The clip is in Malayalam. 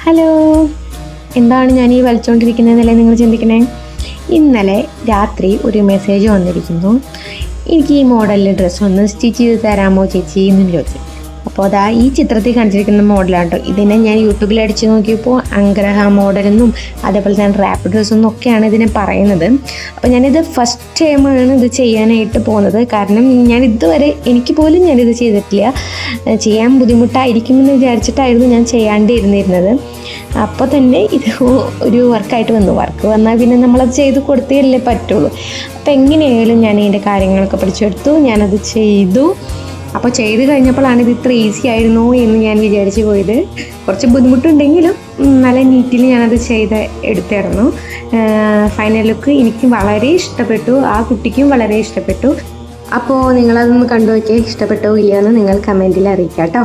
ഹലോ, എന്താണ് ഞാൻ ഈ വലിച്ചുകൊണ്ടിരിക്കുന്നതെന്നല്ലേ നിങ്ങൾ ചിന്തിക്കണേ? ഇന്നലെ രാത്രി ഒരു മെസ്സേജ് വന്നിരിക്കുന്നു. എനിക്ക് ഈ മോഡലിൽ ഡ്രസ്സ് ഒന്ന് സ്റ്റിച്ച് ചെയ്ത് തരാമോ ചേച്ചി എന്ന് ചോദിച്ചു. അപ്പോൾ അതാ ഈ ചിത്രത്തിൽ കാണിച്ചിരിക്കുന്ന മോഡലാണ് കേട്ടോ. ഇതിനെ ഞാൻ യൂട്യൂബിൽ അടിച്ച് നോക്കിയപ്പോൾ അംഗ്രഹ മോഡലെന്നും അതേപോലെ തന്നെ റാപ്പ് ഡ്രസ്സെന്നും ഒക്കെയാണ് ഇതിനെ പറയുന്നത്. അപ്പോൾ ഞാനിത് ഫസ്റ്റ് ടൈമാണ് ഇത് ചെയ്യാനായിട്ട് പോകുന്നത്. കാരണം ഞാൻ ഇതുവരെ എനിക്ക് പോലും ഞാനിത് ചെയ്തിട്ടില്ല. ചെയ്യാൻ ബുദ്ധിമുട്ടായിരിക്കുമെന്ന് വിചാരിച്ചിട്ടായിരുന്നു ഞാൻ ചെയ്യാണ്ടിരുന്നിരുന്നത്. അപ്പോൾ തന്നെ ഇത് ഒരു വർക്കായിട്ട് വന്നു. വർക്ക് വന്നാൽ പിന്നെ നമ്മളത് ചെയ്ത് കൊടുത്തേ പറ്റുള്ളൂ. അപ്പോൾ എങ്ങനെയായാലും ഞാൻ ഇതിൻ്റെ കാര്യങ്ങളൊക്കെ പഠിച്ചെടുത്തു, ഞാനത് ചെയ്തു. അപ്പോൾ ചെയ്ത് കഴിഞ്ഞപ്പോഴാണ് ഇത് ഇത്ര ഈസി ആയിരുന്നു എന്ന് ഞാൻ വിചാരിച്ചു പോയത്. കുറച്ച് ബുദ്ധിമുട്ടുണ്ടെങ്കിലും നല്ല നീറ്റിൽ ഞാനത് ചെയ്ത് എടുത്തായിരുന്നു. ഫൈനൽ ലുക്ക് എനിക്ക് വളരെ ഇഷ്ടപ്പെട്ടു, ആ കുട്ടിക്കും വളരെ ഇഷ്ടപ്പെട്ടു. അപ്പോൾ നിങ്ങളതൊന്ന് കണ്ടു നോക്കിയാൽ ഇഷ്ടപ്പെട്ടോ ഇല്ലയെന്ന് നിങ്ങൾ കമൻറ്റിൽ അറിയിക്കാം കേട്ടോ.